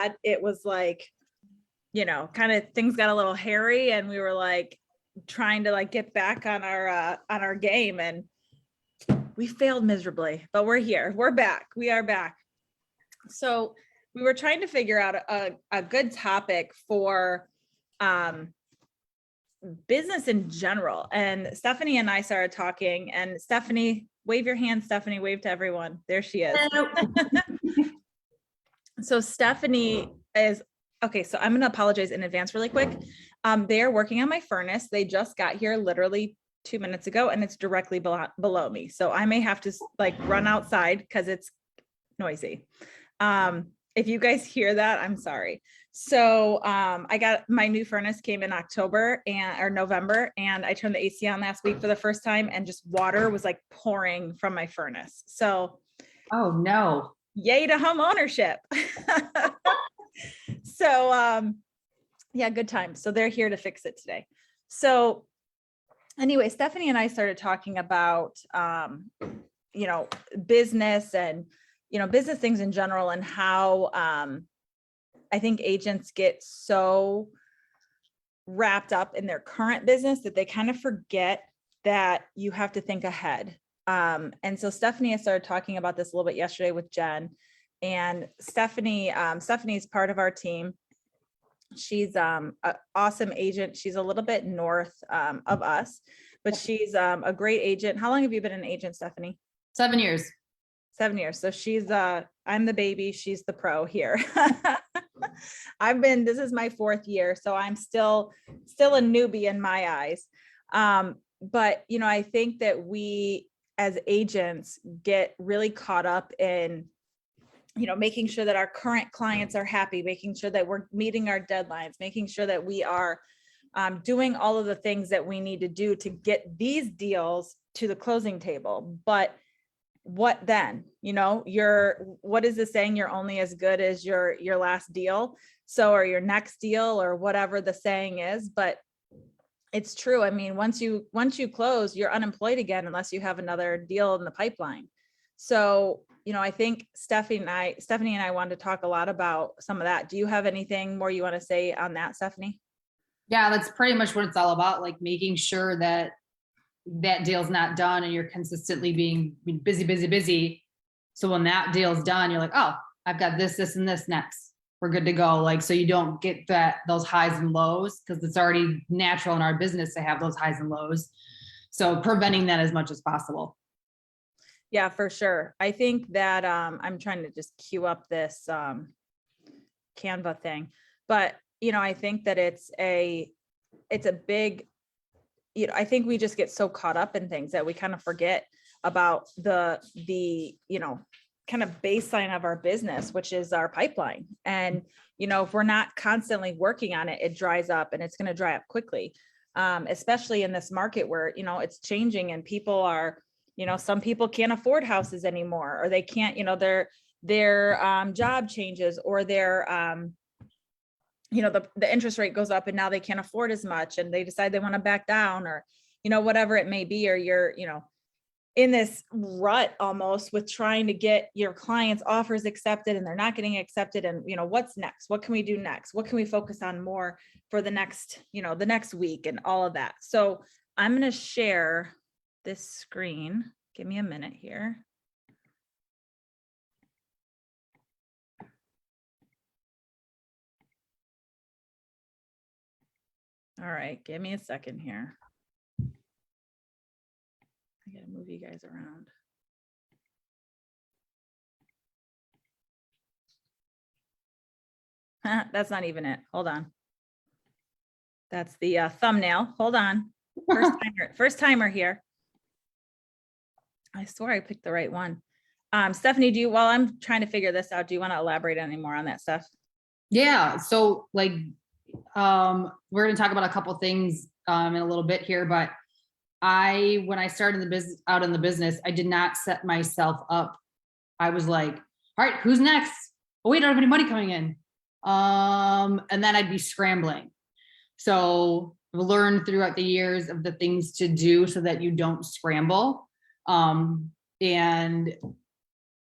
that, it was like, kind of things got a little hairy, and we were like trying to like get back on our game, and we failed miserably, but we're here. We're back. We are back. So we were trying to figure out a good topic for business in general. And Stephanie and I started talking, and Stephanie, wave your hand. Stephanie, wave to everyone. There she is. So Stephanie is, okay, so I'm going to apologize in advance really quick. They are working on my furnace. They just got here literally 2 minutes ago, and it's directly below me. So I may have to like run outside because it's noisy. If you guys hear that, I'm sorry. So I got my new furnace came in November, and I turned the AC on last week for the first time, and just water was like pouring from my furnace. So, oh no, yay to home ownership. So yeah, good time. So they're here to fix it today. So anyway, Stephanie and I started talking about business and business things in general, and how I think agents get so wrapped up in their current business that they kind of forget that you have to think ahead. And so Stephanie, I started talking about this a little bit yesterday with Jen, and Stephanie's part of our team. She's an awesome agent. She's a little bit north of us, but she's a great agent. How long have you been an agent, Stephanie? 7 years. 7 years. So she's I'm the baby, she's the pro here. This is my 4th year, so I'm still a newbie in my eyes. But I think that we as agents get really caught up in making sure that our current clients are happy, making sure that we're meeting our deadlines, making sure that we are doing all of the things that we need to do to get these deals to the closing table. But what then? What is the saying? You're only as good as your last deal. So, or your next deal, or whatever the saying is, but it's true. I mean, once you close, you're unemployed again, unless you have another deal in the pipeline. So, I think Stephanie and I wanted to talk a lot about some of that. Do you have anything more you want to say on that, Stephanie? Yeah, that's pretty much what it's all about. Like making sure that deal's not done, and you're consistently being busy. So when that deal's done, you're like, oh, I've got this, and this next. We're good to go. Like, so you don't get those highs and lows, because it's already natural in our business to have those highs and lows. So preventing that as much as possible. Yeah, for sure. I think that I'm trying to just queue up this Canva thing, but I think that it's a big, I think we just get so caught up in things that we kind of forget about the kind of baseline of our business, which is our pipeline. And, if we're not constantly working on it, it dries up, and it's going to dry up quickly, especially in this market where, it's changing, and people are, some people can't afford houses anymore, or they can't, their job changes, or their, the interest rate goes up, and now they can't afford as much, and they decide they want to back down, or, whatever it may be, or you're, in this rut almost with trying to get your clients' offers accepted, and they're not getting accepted. And, what's next? What can we do next? What can we focus on more for the next, the next week, and all of that. So I'm going to share this screen. Give me a minute here. All right, give me a second here. I gotta move you guys around. That's not even it. Hold on. That's the thumbnail. Hold on. First timer here. I swear I picked the right one. Stephanie, while I'm trying to figure this out, do you want to elaborate any more on that stuff? Yeah. So like, we're going to talk about a couple things in a little bit here, but when I started out in the business, I did not set myself up. I was like, all right, who's next? Oh, we don't have any money coming in. And then I'd be scrambling. So I've learned throughout the years of the things to do so that you don't scramble. And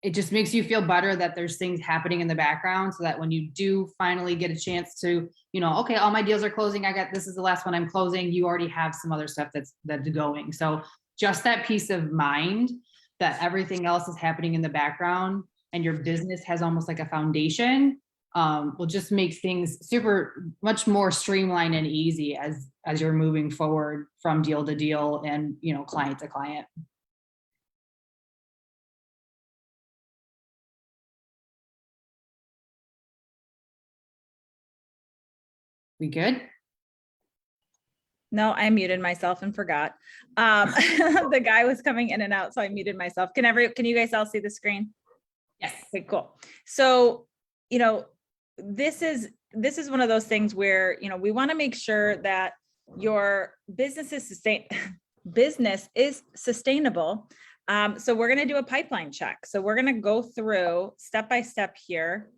it just makes you feel better that there's things happening in the background, so that when you do finally get a chance to, okay, all my deals are closing. This is the last one I'm closing. You already have some other stuff that's going. So just that peace of mind that everything else is happening in the background and your business has almost like a foundation, will just make things much more streamlined and easy as you're moving forward from deal to deal and, client to client. We good? No, I muted myself and forgot. The guy was coming in and out, so I muted myself. Can you guys all see the screen? Yes. Okay, cool. So, this is one of those things where, we want to make sure that your business is sustainable. So we're going to do a pipeline check. So we're going to go through step by step here.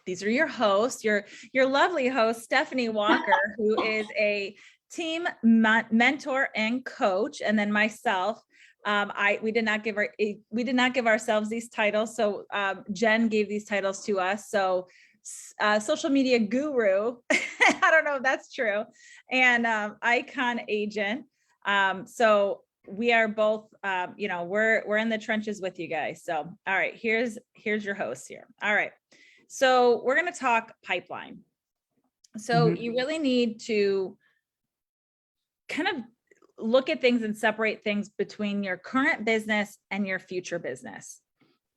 These are your hosts, your lovely host, Stephanie Walker, who is a team mentor and coach, and then myself. We did not give ourselves these titles. So Jen gave these titles to us. So social media guru, I don't know if that's true, and icon agent. So we are both, we're in the trenches with you guys. So, all right, here's your host here. All right. So we're going to talk pipeline. So you really need to kind of look at things and separate things between your current business and your future business.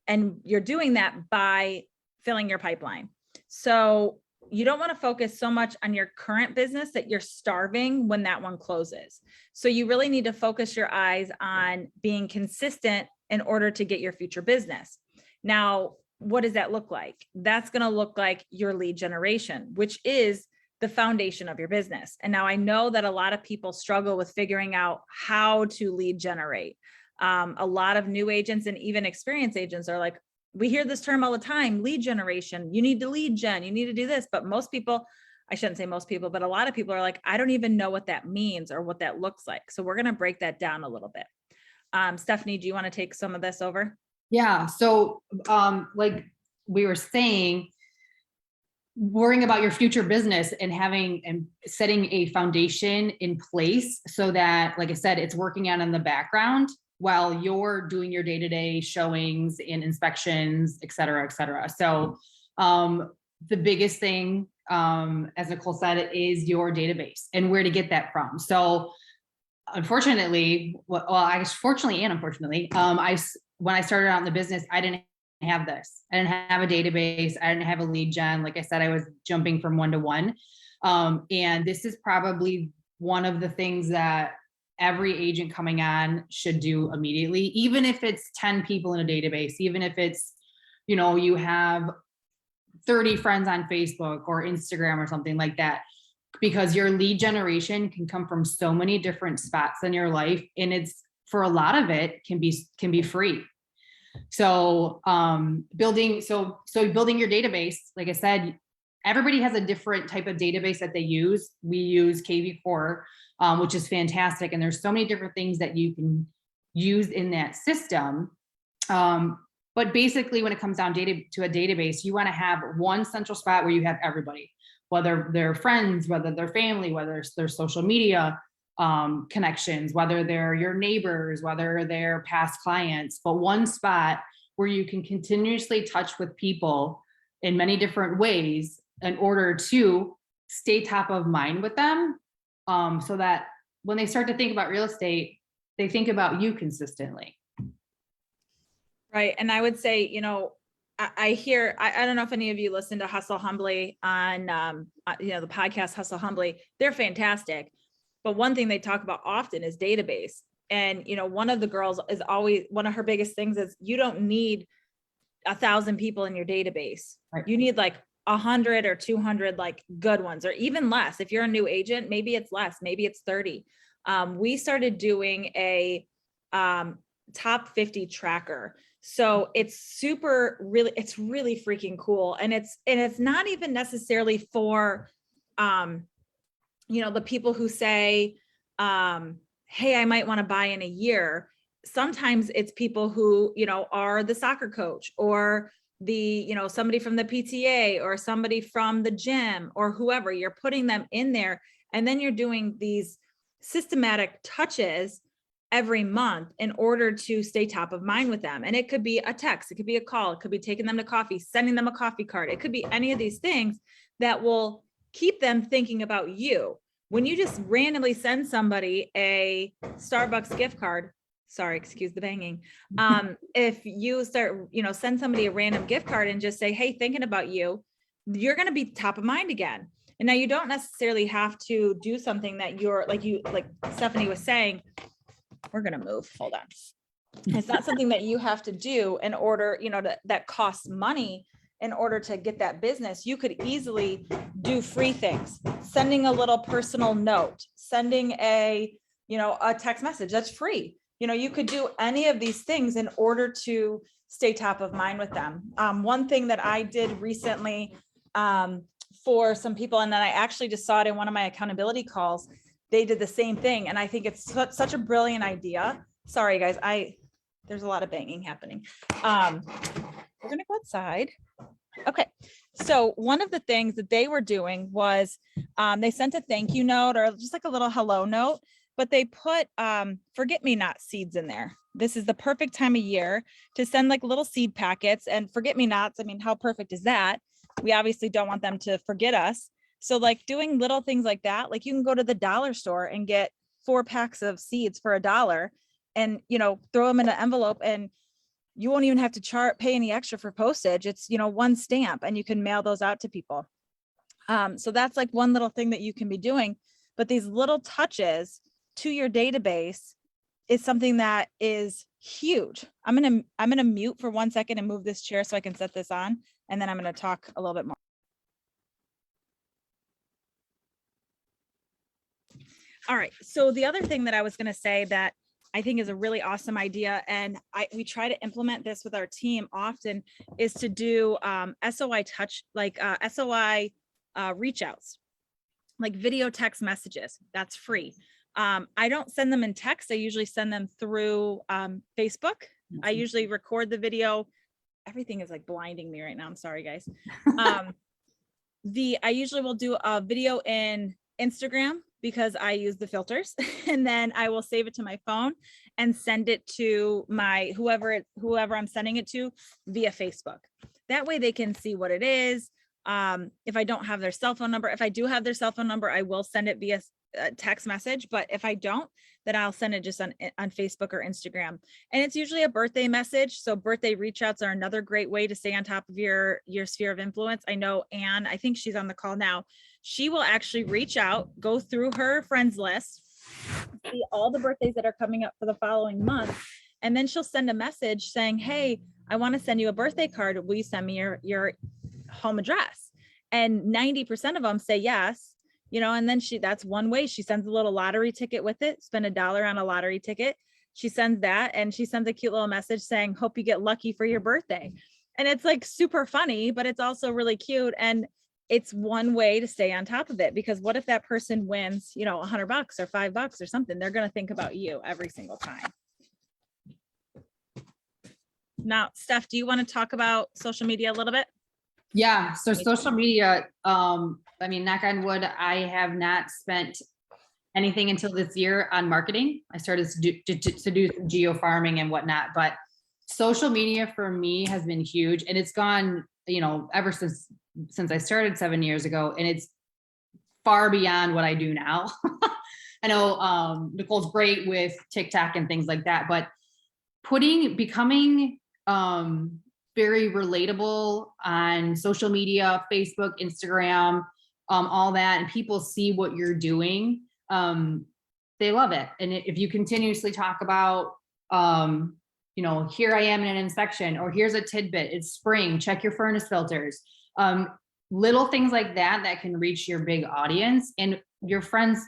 And you're doing that by filling your pipeline. So you don't want to focus so much on your current business that you're starving when that one closes. So you really need to focus your eyes on being consistent in order to get your future business. Now, what does that look like? That's going to look like your lead generation, which is the foundation of your business. And now I know that a lot of people struggle with figuring out how to lead generate. A lot of new agents and even experienced agents are like, we hear this term all the time, lead generation. You need to lead gen, you need to do this. But most people, I shouldn't say most people, but a lot of people are like, I don't even know what that means or what that looks like. So we're going to break that down a little bit. Stephanie, do you want to take some of this over? Yeah. So, like we were saying, worrying about your future business and having and setting a foundation in place so that, like I said, it's working out in the background while you're doing your day-to-day showings and inspections, et cetera, et cetera. So, the biggest thing, as Nicole said, is your database and where to get that from. So, unfortunately, I guess fortunately and unfortunately, when I started out in the business, I didn't have this. I didn't have a database. I didn't have a lead gen. Like I said, I was jumping from one to one. And this is probably one of the things that every agent coming on should do immediately, even if it's 10 people in a database, even if it's, you have 30 friends on Facebook or Instagram or something like that, because your lead generation can come from so many different spots in your life. And it's, for a lot of it can be free. So, building your database, like I said, everybody has a different type of database that they use. We use KV Core, which is fantastic. And there's so many different things that you can use in that system. But basically when it comes down to a database, you want to have one central spot where you have everybody, whether they're friends, whether they're family, whether it's their social media, connections, whether they're your neighbors, whether they're past clients, but one spot where you can continuously touch with people in many different ways in order to stay top of mind with them, so that when they start to think about real estate, they think about you consistently. Right. And I would say, I don't know if any of you listen to Hustle Humbly on, the podcast Hustle Humbly. They're fantastic. But one thing they talk about often is database. And, one of the girls is always, one of her biggest things is you don't need 1,000 people in your database. Right. You need like 100 or 200 like good ones, or even less. If you're a new agent, maybe it's less, maybe it's 30. We started doing a top 50 tracker. So it's really freaking cool. And it's not even necessarily for, the people who say, hey, I might want to buy in a year. sometimes it's people who, are the soccer coach or somebody from the PTA or somebody from the gym or whoever. You're putting them in there, and then you're doing these systematic touches every month in order to stay top of mind with them. And it could be a text, it could be a call, it could be taking them to coffee, sending them a coffee card. It could be any of these things that will keep them thinking about you. When you just randomly send somebody a Starbucks gift card, sorry, excuse the banging. If you start, send somebody a random gift card and just say, hey, thinking about you, you're going to be top of mind again. And now you don't necessarily have to do something that like Stephanie was saying, we're going to move, hold on. It's not something that you have to do in order, that costs money in order to get that business. You could easily do free things, sending a little personal note, sending a text message that's free. You could do any of these things in order to stay top of mind with them. One thing that I did recently for some people, and then I actually just saw it in one of my accountability calls, they did the same thing. And I think it's such a brilliant idea. Sorry, guys, there's a lot of banging happening. We're gonna go outside. Okay, so one of the things that they were doing was they sent a thank you note or just like a little hello note, but they put forget-me-not seeds in there. This is the perfect time of year to send like little seed packets, and forget-me-nots, I mean, how perfect is that? We obviously don't want them to forget us. So like doing little things like that, like you can go to the dollar store and get 4 packs of seeds for $1 and, throw them in an envelope, and you won't even have to pay any extra for postage. It's, one stamp, and you can mail those out to people. So that's like one little thing that you can be doing, but these little touches to your database is something that is huge. I'm going to mute for 1 second and move this chair so I can set this on, and then I'm going to talk a little bit more. All right. So the other thing that I was going to say that I think is a really awesome idea, and we try to implement this with our team often, is to do SOI touch, like SOI reach outs, like video text messages. That's free. I don't send them in text. I usually send them through Facebook. I usually record the video. Everything is like blinding me right now. I'm sorry, guys. I usually will do a video in Instagram because I use the filters, and then I will save it to my phone and send it to my whoever I'm sending it to via Facebook. That way they can see what it is. If I don't have their cell phone number, if I do have their cell phone number, I will send it via text message. But if I don't, then I'll send it just on Facebook or Instagram. And it's usually a birthday message. So birthday reach outs are another great way to stay on top of your sphere of influence. I know Anne, I think she's on the call now. She will actually reach out, go through her friends list, see all the birthdays that are coming up for the following month. And then she'll send a message saying, hey, I want to send you a birthday card. Will you send me your home address? And 90% of them say yes. And then that's one way. She sends a little lottery ticket with it, spend $1 on a lottery ticket. She sends that, and she sends a cute little message saying, hope you get lucky for your birthday. And it's like super funny, but it's also really cute. And it's one way to stay on top of it, because what if that person wins, $100 or $5 or something? They're going to think about you every single time. Now, Steph, do you want to talk about social media a little bit? Yeah. So social media, knock on wood, I have not spent anything until this year on marketing. I started to do geo farming and whatnot, but social media for me has been huge, and it's gone, ever since I started 7 years ago, and it's far beyond what I do now. I know Nicole's great with TikTok and things like that, but becoming very relatable on social media, Facebook, Instagram, all that, and people see what you're doing, they love it. And if you continuously talk about, here I am in an inspection, or here's a tidbit, it's spring, check your furnace filters, little things like that can reach your big audience. And your friends,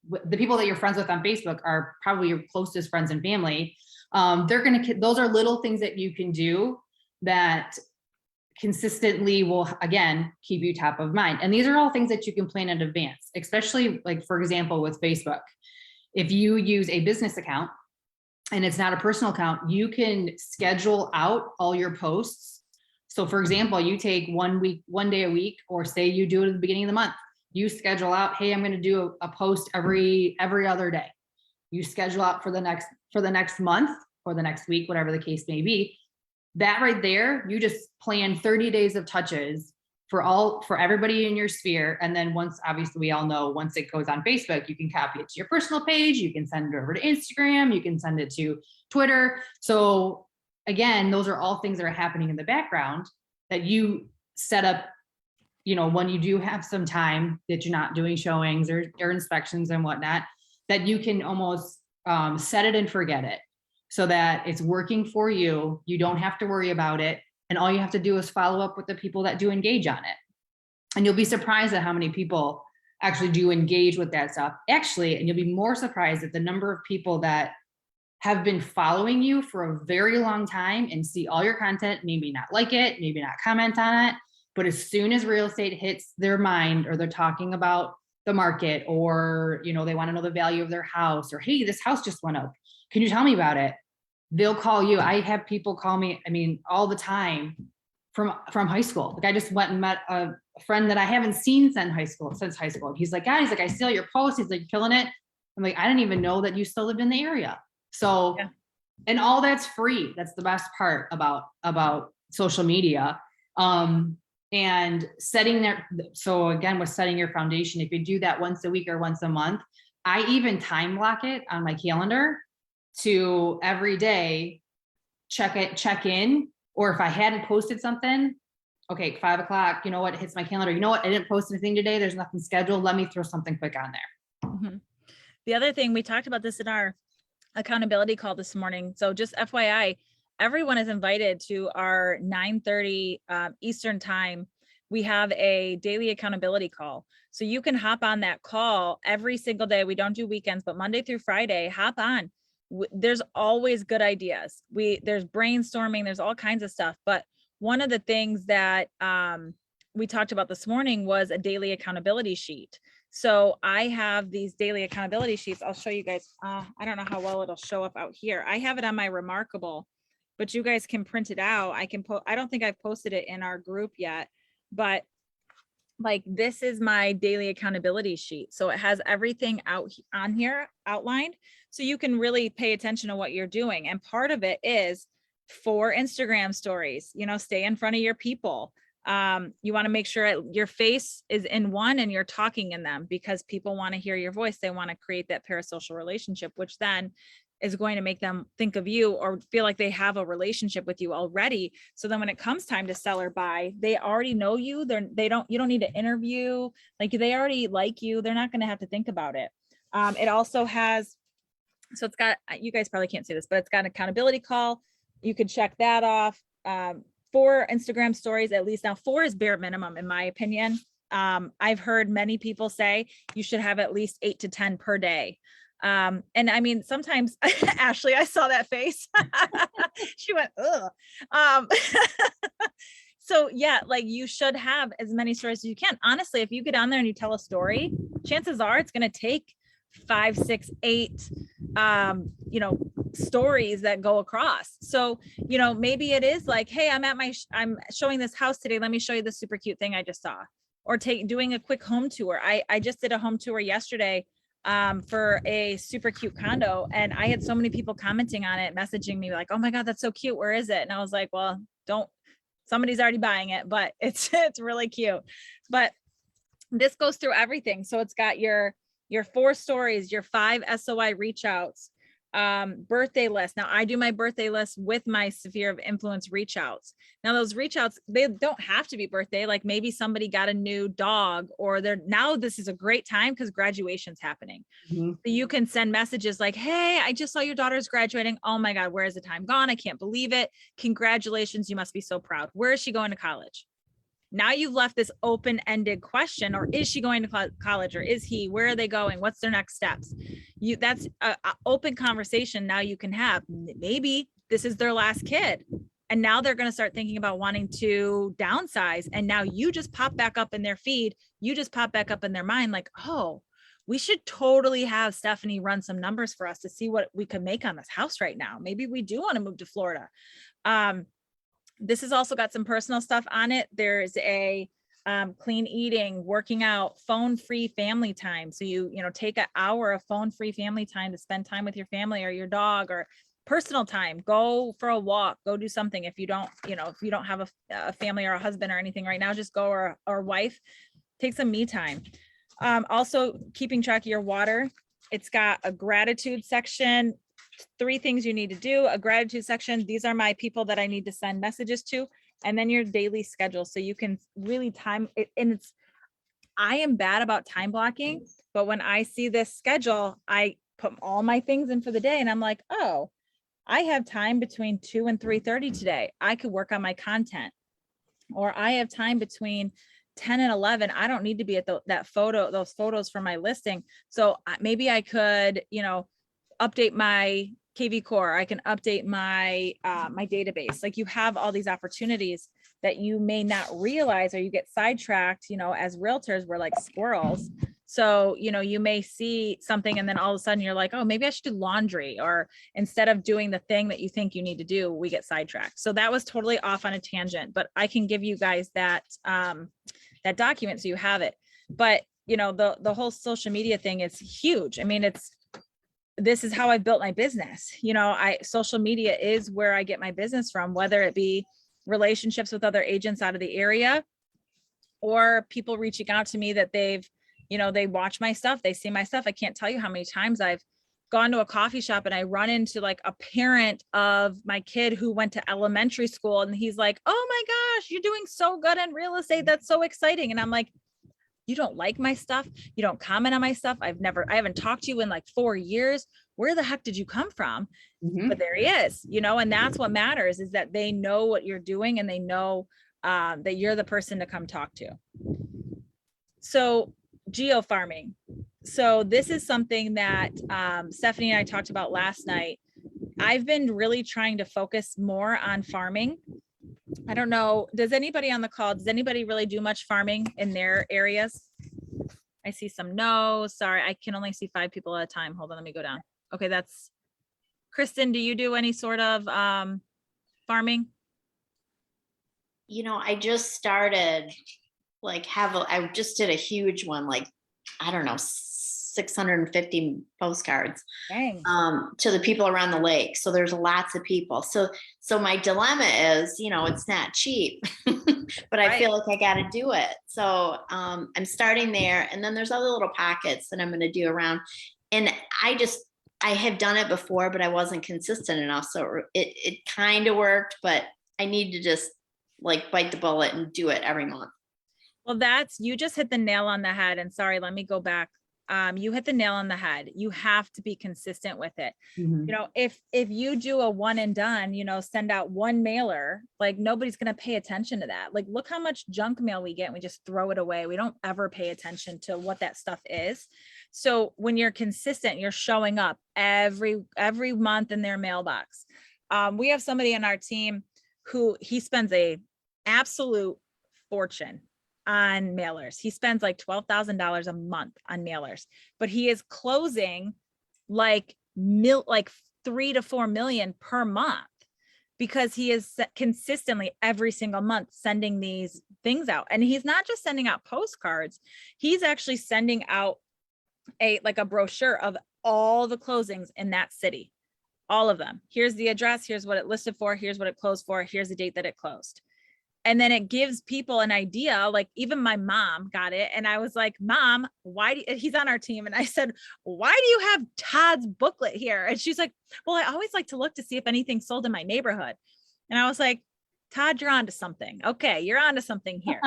the people that you're friends with on Facebook are probably your closest friends and family. Those are little things that you can do that consistently will, again, keep you top of mind. And these are all things that you can plan in advance, especially like, for example, with Facebook. If you use a business account, and it's not a personal account, you can schedule out all your posts. So for example, you take 1 week, 1 day a week, or say you do it at the beginning of the month, you schedule out, hey, I'm going to do a post every other day. You schedule out for the next month or the next week, whatever the case may be. That right there, you just plan 30 days of touches for everybody in your sphere. And then once, obviously we all know, once it goes on Facebook, you can copy it to your personal page, you can send it over to Instagram, you can send it to Twitter. So again, those are all things that are happening in the background that you set up, when you do have some time that you're not doing showings or inspections and whatnot, that you can almost set it and forget it, so that it's working for you. You don't have to worry about it. And all you have to do is follow up with the people that do engage on it. And you'll be surprised at how many people actually do engage with that stuff. Actually, and you'll be more surprised at the number of people that have been following you for a very long time and see all your content, maybe not like it, maybe not comment on it. But as soon as real estate hits their mind, or they're talking about the market, or, they want to know the value of their house, or, hey, this house just went up, can you tell me about it? They'll call you. I have people call me, all the time from high school. Like I just went and met a friend that I haven't seen since high school. He's like, guys, I see all your posts. He's like, killing it. I'm like, I didn't even know that you still lived in the area. So, yeah. And all that's free. That's the best part about social media. And setting there. So again, with setting your foundation, if you do that once a week or once a month, I even time block it on my calendar to every day check in. Or if I hadn't posted something, okay, 5 o'clock, you know what, it hits my calendar. You know what, I didn't post anything today. There's nothing scheduled. Let me throw something quick on there. Mm-hmm. The other thing, we talked about this in our accountability call this morning. So just FYI, everyone is invited to our 9:30 Eastern time. We have a daily accountability call. So you can hop on that call every single day. We don't do weekends, but Monday through Friday, hop on. There's always good ideas. There's brainstorming, there's all kinds of stuff. But one of the things that we talked about this morning was a daily accountability sheet. So I have these daily accountability sheets. I'll show you guys. I don't know how well it'll show up out here. I have it on my Remarkable, but you guys can print it out. I don't think I've posted it in our group yet, but like this is my daily accountability sheet. So it has everything out on here outlined. So you can really pay attention to what you're doing. And part of it is for Instagram stories, stay in front of your people. You want to make sure your face is in one and you're talking in them, because people want to hear your voice. They want to create that parasocial relationship, which then is going to make them think of you or feel like they have a relationship with you already. So then when it comes time to sell or buy, they already know you. You don't need to interview. Like they already like you. They're not going to have to think about it. It also has, so it's got, you guys probably can't see this, but it's got an accountability call. You can check that off. 4 Instagram stories, at least. Now 4 is bare minimum, in my opinion. I've heard many people say you should have at least 8 to 10 per day. And sometimes Ashley, I saw that face. She went, ugh. So yeah, like you should have as many stories as you can. Honestly, if you get on there and you tell a story, chances are it's going to take 5, 6, 8, stories that go across. So, maybe it is like, hey, I'm showing this house today. Let me show you the super cute thing I just saw, or doing a quick home tour. I just did a home tour yesterday for a super cute condo, and I had so many people commenting on it, messaging me like, oh my God, that's so cute. Where is it? And I was like, well, somebody's already buying it, but it's really cute. But this goes through everything. So it's got your 4 stories, your 5 SOI reach outs, birthday list. Now I do my birthday list with my sphere of influence reach outs. Now those reach outs, they don't have to be birthday. Like maybe somebody got a new dog, or now this is a great time because graduation's happening. Mm-hmm. So you can send messages like, hey, I just saw your daughter's graduating. Oh my God, where is the time gone? I can't believe it. Congratulations. You must be so proud. Where is she going to college? Now you've left this open-ended question, or is she going to college, or is he, where are they going? What's their next steps? That's an open conversation now you can have. Maybe this is their last kid, and now they're going to start thinking about wanting to downsize. And now you just pop back up in their feed. You just pop back up in their mind like, oh, we should totally have Stephanie run some numbers for us to see what we could make on this house right now. Maybe we do want to move to Florida. This has also got some personal stuff on it. There's a clean eating, working out, phone-free family time. So you take an hour of phone-free family time to spend time with your family or your dog, or personal time. Go for a walk, go do something. If you don't have a family or a husband or anything right now, just go, or wife, take some me time. Also keeping track of your water. It's got a gratitude section, 3 things you need to do, a gratitude section. These are my people that I need to send messages to, and then your daily schedule. So you can really time it. And I am bad about time blocking, but when I see this schedule, I put all my things in for the day and I'm like, oh, I have time between 2 and 3:30 today. I could work on my content. Or I have time between 10 and 11. I don't need to be at those photos for my listing. So maybe I could, update my KV Core. I can update my my database. Like, you have all these opportunities that you may not realize, or you get sidetracked. As realtors, we're like squirrels. So, you may see something and then all of a sudden you're like, oh, maybe I should do laundry. Or instead of doing the thing that you think you need to do, we get sidetracked. So that was totally off on a tangent, but I can give you guys that document so you have it. But, the whole social media thing is huge. I mean, this is how I built my business. Social media is where I get my business from, whether it be relationships with other agents out of the area, or people reaching out to me that they watch my stuff, they see my stuff. I can't tell you how many times I've gone to a coffee shop and I run into like a parent of my kid who went to elementary school, and he's like, oh my gosh, you're doing so good in real estate. That's so exciting. And I'm like, you don't like my stuff. You don't comment on my stuff. I haven't talked to you in like 4 years. Where the heck did you come from? Mhm. But there he is, and that's what matters, is that they know what you're doing and they know that you're the person to come talk to. So geo farming. So this is something that Stephanie and I talked about last night. I've been really trying to focus more on farming. I don't know, does anybody on the call, does anybody really do much farming in their areas? I see some no, sorry, I can only see 5 people at a time. Hold on, let me go down. Okay, that's Kristen. Do you do any sort of farming? I just started, I just did a huge one, I don't know, 650 postcards Dang. to the people around the lake. So there's lots of people. So my dilemma is, it's not cheap, but I feel like I got to do it. So I'm starting there, and then there's other little pockets that I'm going to do around. And I have done it before, but I wasn't consistent enough. So it kind of worked, but I need to just bite the bullet and do it every month. Well, you just hit the nail on the head. And sorry, let me go back. You hit the nail on the head. You have to be consistent with it. Mhm. If you do a one and done, send out one mailer, like nobody's going to pay attention to that. Like, look how much junk mail we get and we just throw it away. We don't ever pay attention to what that stuff is. So when you're consistent, you're showing up every month in their mailbox. We have somebody on our team who he spends a absolute fortune on mailers. He spends like $12,000 a month on mailers, but he is closing like 3 to 4 million per month, because he is consistently every single month sending these things out. And he's not just sending out postcards. He's actually sending out a brochure of all the closings in that city, all of them. Here's the address. Here's what it listed for. Here's what it closed for. Here's the date that it closed. And then it gives people an idea. Like, even my mom got it. And I was like, Mom, he's on our team. And I said, why do you have Todd's booklet here? And she's like, well, I always like to look to see if anything's sold in my neighborhood. And I was like, Todd, you're onto something. Okay. You're onto something here.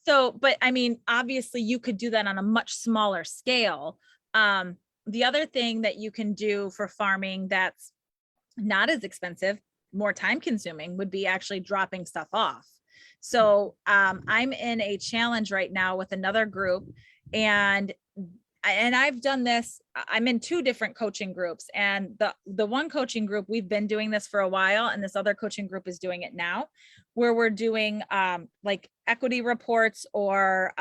So, but I mean, obviously you could do that on a much smaller scale. The other thing that you can do for farming that's not as expensive, more time consuming, would be actually dropping stuff off. So I'm in a challenge right now with another group, and I've done this. I'm in 2 different coaching groups, and the one coaching group, we've been doing this for a while, and this other coaching group is doing it now, where we're doing like equity reports, or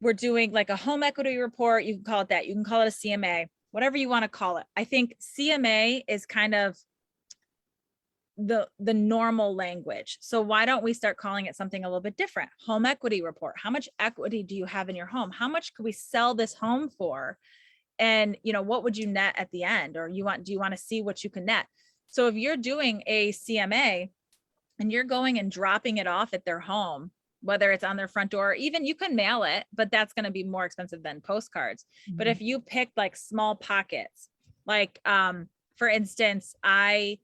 we're doing like a home equity report. You can call it that. You can call it a CMA, whatever you want to call it. I think CMA is kind of the normal language. So why don't we start calling it something a little bit different? Home equity report. How much equity do you have in your home? How much could we sell this home for? And what would you net at the end? Or do you want to see what you can net? So if you're doing a CMA and you're going and dropping it off at their home, whether it's on their front door, even you can mail it, but that's going to be more expensive than postcards. But if you pick like small pockets, like for instance, I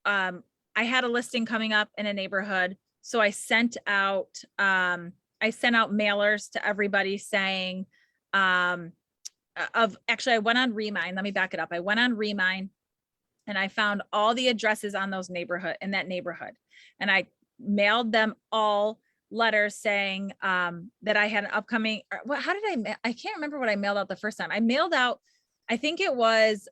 had a listing coming up in a neighborhood. So I sent out mailers to everybody saying, actually I went on Remind. Let me back it up. I went on Remind and I found all the addresses on in that neighborhood. And I mailed them all letters saying that I had an upcoming, I can't remember what I mailed out the first time. I mailed out, I think it was,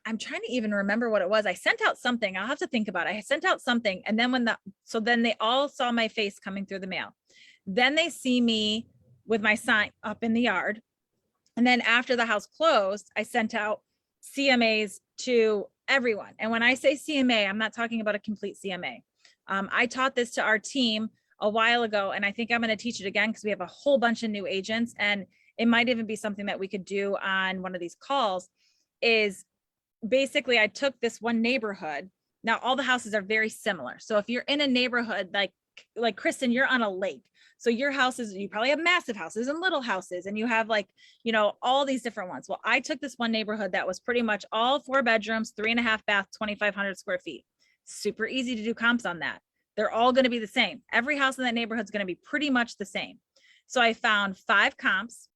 I'm trying to even remember what it was. I sent out something. I'll have to think about it. I sent out something. And then then they all saw my face coming through the mail. Then they see me with my sign up in the yard. And then after the house closed, I sent out CMAs to everyone. And when I say CMA, I'm not talking about a complete CMA. I taught this to our team a while ago, and I think I'm going to teach it again because we have a whole bunch of new agents, and it might even be something that we could do on one of these calls. Is basically I took this one neighborhood. Now all the houses are very similar. So if you're in a neighborhood like Kristen, you're on a lake. So your houses, you probably have massive houses and little houses, and you have all these different ones. Well, I took this one neighborhood that was pretty much all 4 bedrooms, 3.5 bath, 2,500 square feet. Super easy to do comps on that. They're all going to be the same. Every house in that neighborhood is going to be pretty much the same. So I found 5 comps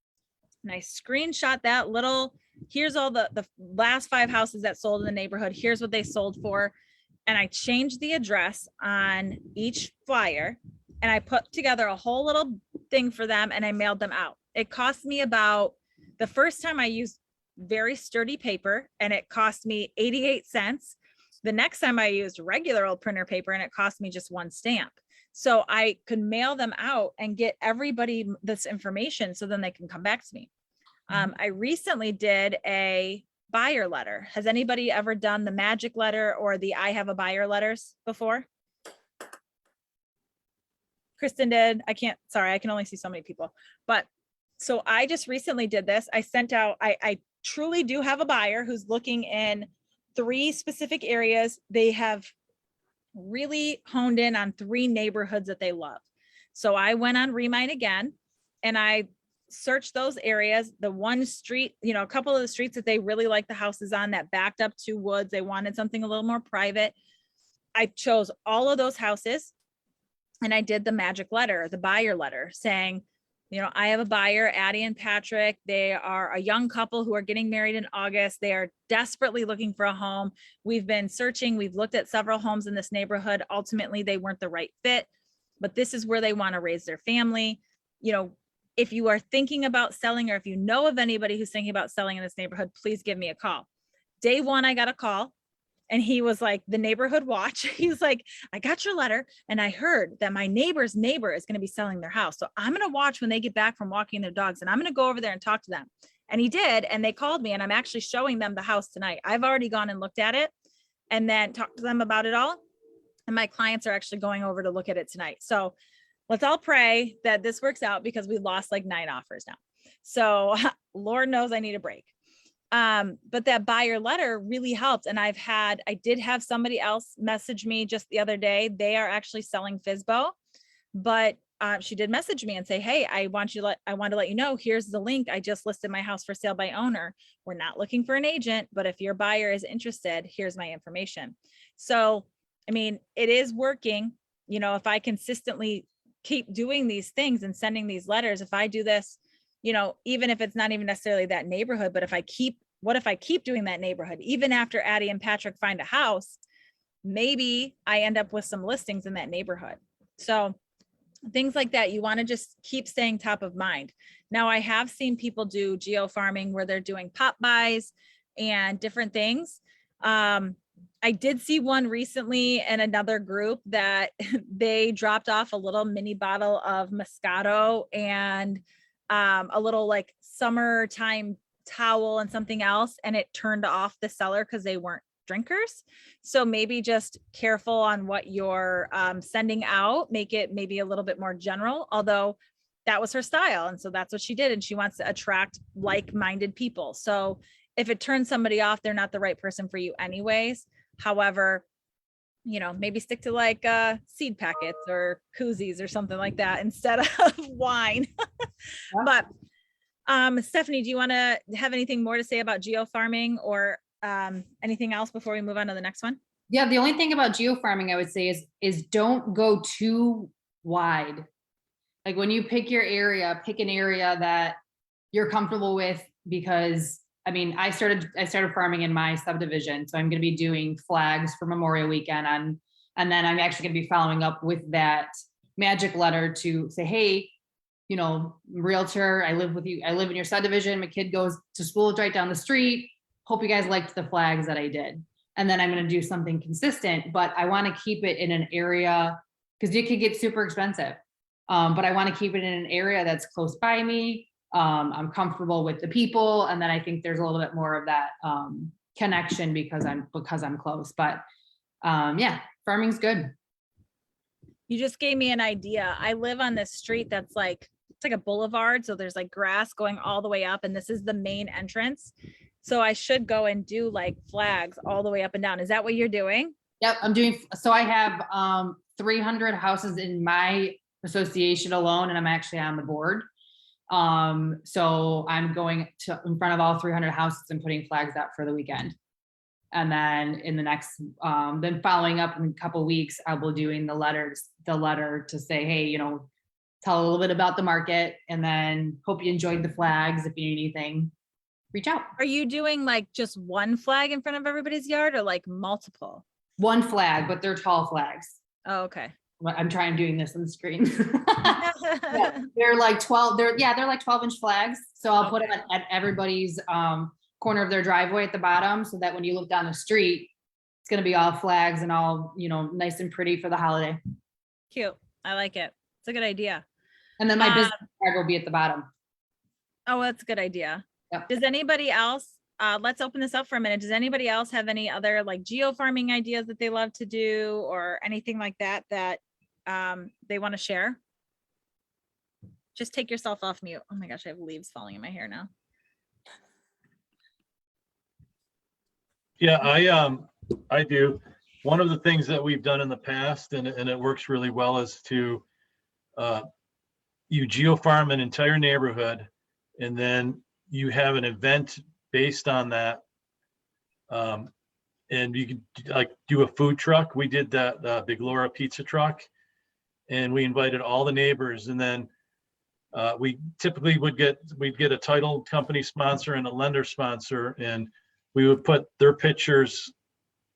and I screenshot that here's all the last 5 houses that sold in the neighborhood. Here's what they sold for. And I changed the address on each flyer and I put together a whole little thing for them and I mailed them out. It cost me the first time I used very sturdy paper and it cost me 88 cents. The next time I used regular old printer paper and it cost me just 1 stamp. So I could mail them out and get everybody this information so then they can come back to me. I recently did a buyer letter. Has anybody ever done the magic letter or the I have a buyer letters before? Kristen did. I can only see so many people. But so I just recently did this. I sent out, I truly do have a buyer who's looking in 3 specific areas. They have really honed in on 3 neighborhoods that they love. So I went on Remind again and I searched those areas, the one street, a couple of the streets that they really like the houses on that backed up to woods. They wanted something a little more private. I chose all of those houses and I did the magic letter, the buyer letter saying, I have a buyer, Addie and Patrick. They are a young couple who are getting married in August. They are desperately looking for a home. We've been searching. We've looked at several homes in this neighborhood. Ultimately, they weren't the right fit, but this is where they want to raise their family. If you are thinking about selling or if you know of anybody who's thinking about selling in this neighborhood, please give me a call. Day 1, I got a call and he was like, the neighborhood watch. He was like, I got your letter and I heard that my neighbor's neighbor is going to be selling their house. So I'm going to watch when they get back from walking their dogs and I'm going to go over there and talk to them. And he did. And they called me and I'm actually showing them the house tonight. I've already gone and looked at it and then talked to them about it all. And my clients are actually going over to look at it tonight. So let's all pray that this works out because we lost like 9 offers now. So Lord knows I need a break. But that buyer letter really helped. And I did have somebody else message me just the other day. They are actually selling FSBO, but she did message me and say, hey, I want to let you know, here's the link. I just listed my house for sale by owner. We're not looking for an agent, but if your buyer is interested, here's my information. So, I mean, it is working. If I consistently keep doing these things and sending these letters, if I do this, even if it's not even necessarily that neighborhood, but if I keep doing that neighborhood, even after Addie and Patrick find a house, maybe I end up with some listings in that neighborhood. So things like that, you want to just keep staying top of mind. Now, I have seen people do geo farming where they're doing pop buys and different things. I did see one recently in another group that they dropped off a little mini bottle of Moscato and a little like summertime towel and something else, and it turned off the seller because they weren't drinkers. So maybe just careful on what you're sending out, make it maybe a little bit more general, although that was her style. And so that's what she did. And she wants to attract like-minded people. So if it turns somebody off, they're not the right person for you anyways. However, you know, maybe stick to like seed packets or koozies or something like that instead of wine. But Stephanie, do you want to have anything more to say about geofarming or anything else before we move on to the next one? Yeah, the only thing about geofarming I would say is don't go too wide. Like when you pick your area, pick an area that you're comfortable with, because I mean, I started farming in my subdivision, so I'm going to be doing flags for Memorial Weekend and then I'm actually going to be following up with that magic letter to say, hey, you know, realtor, I live with you. I live in your subdivision. My kid goes to school right down the street. Hope you guys liked the flags that I did. And then I'm going to do something consistent, but I want to keep it in an area because it could get super expensive. But I want to keep it in an area that's close by me. I'm comfortable with the people. And then I think there's a little bit more of that connection because I'm close. But yeah, farming's good. You just gave me an idea. I live on this street that's like, it's like a boulevard. So there's like grass going all the way up, and this is the main entrance. So I should go and do like flags all the way up and down. Is that what you're doing? Yep, I'm doing, so I have 300 houses in my association alone, and I'm actually on the board. So I'm going to in front of all 300 houses and putting flags out for the weekend. And then in the next, then following up in a couple of weeks, I will doing the letter to say, hey, you know, tell a little bit about the market, and then hope you enjoyed the flags. If you need anything, reach out. Are you doing like just one flag in front of everybody's yard or like multiple? One flag, but they're tall flags. Oh, okay. I'm doing this on the screen. Yeah, they're like 12, they're like 12-inch flags. So I'll put them at everybody's corner of their driveway at the bottom, so that when you look down the street, it's gonna be all flags and all, you know, nice and pretty for the holiday. Cute. I like it. It's a good idea. And then my business card will be at the bottom. Oh, that's a good idea. Yep. Does anybody else, let's open this up for a minute. Does anybody else have any other like geo farming ideas that they love to do or anything like that that they want to share? Just take yourself off mute. Oh my gosh, I have leaves falling in my hair now. Yeah, I do. One of the things that we've done in the past, and it works really well, is to you geofarm an entire neighborhood, and then you have an event based on that. And you can like do a food truck. We did that Big Laura pizza truck, and we invited all the neighbors, and then we typically we'd get a title company sponsor and a lender sponsor, and we would put their pictures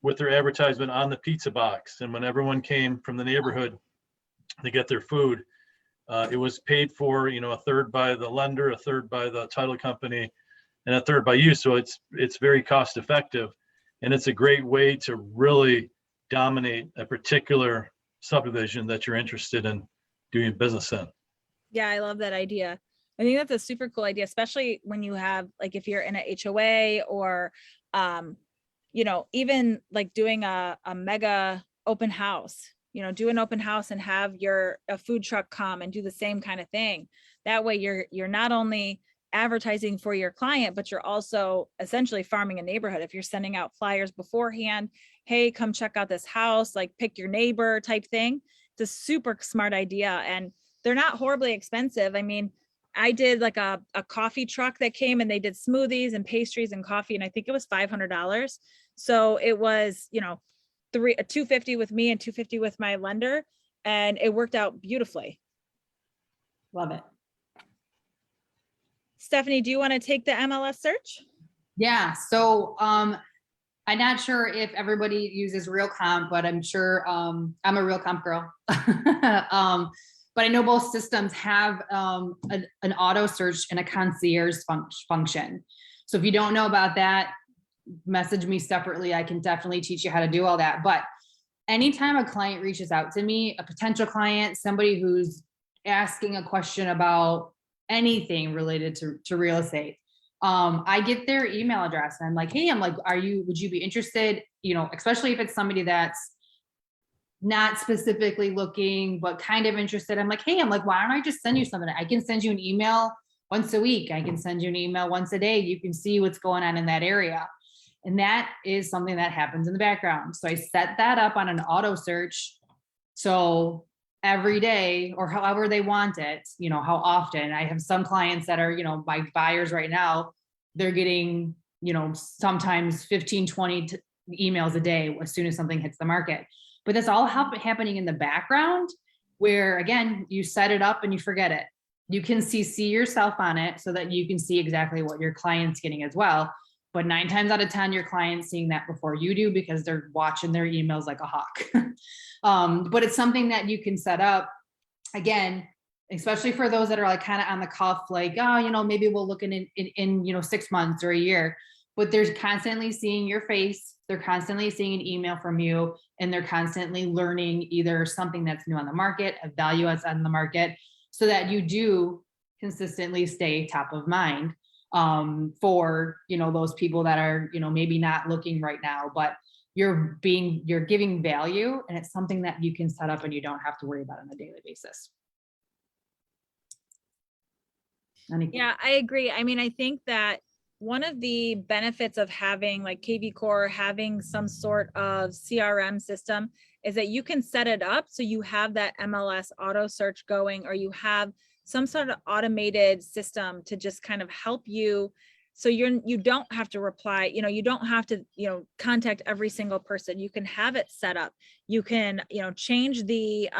with their advertisement on the pizza box. And when everyone came from the neighborhood to get their food, it was paid for, you know, a third by the lender, a third by the title company, and a third by you. So it's very cost effective, and it's a great way to really dominate a particular subdivision that you're interested in doing business in. Yeah, I love that idea. I think that's a super cool idea, especially when you have, like, if you're in a HOA or, you know, even like doing a mega open house, you know, do an open house and have a food truck come and do the same kind of thing. That way you're not only advertising for your client, but you're also essentially farming a neighborhood. If you're sending out flyers beforehand, hey, come check out this house, like pick your neighbor type thing. It's a super smart idea, and they're not horribly expensive. I mean, I did like a coffee truck that came, and they did smoothies and pastries and coffee, and I think it was $500. So it was, you know, $250 with me and $250 with my lender, and it worked out beautifully. Love it. Stephanie, do you want to take the MLS search? Yeah, so I'm not sure if everybody uses Real Comp, but I'm sure I'm a Real Comp girl. But I know both systems have an auto search and a concierge function. So if you don't know about that, message me separately. I can definitely teach you how to do all that. But anytime a client reaches out to me, a potential client, somebody who's asking a question about anything related to real estate, I get their email address and I'm like, hey, would you be interested? You know, especially if it's somebody that's not specifically looking, but kind of interested. I'm like, hey, why don't I just send you something? I can send you an email once a week. I can send you an email once a day. You can see what's going on in that area. And that is something that happens in the background. So I set that up on an auto search. So every day, or however they want it, you know, how often. I have some clients that are, you know, my buyers right now, they're getting, you know, sometimes 15, 20 emails a day as soon as something hits the market. But that's all happening in the background, where again, you set it up and you forget it. You can see yourself on it so that you can see exactly what your client's getting as well. But 9 times out of 10, your client's seeing that before you do, because they're watching their emails like a hawk. But it's something that you can set up, again, especially for those that are like kind of on the cuff, like, oh, you know, maybe we'll look in, you know, 6 months or a year. But they're constantly seeing your face. They're constantly seeing an email from you, and they're constantly learning either something that's new on the market, a value that's on the market, so that you do consistently stay top of mind for, you know, those people that are, you know, maybe not looking right now, but you're giving value, and it's something that you can set up and you don't have to worry about on a daily basis. Yeah, I agree. I mean, I think that one of the benefits of having like KV Core, having some sort of CRM system, is that you can set it up so you have that MLS auto search going, or you have some sort of automated system to just kind of help you. So you don't have to reply, you know, you don't have to, you know, contact every single person. You can have it set up. You can, you know, change the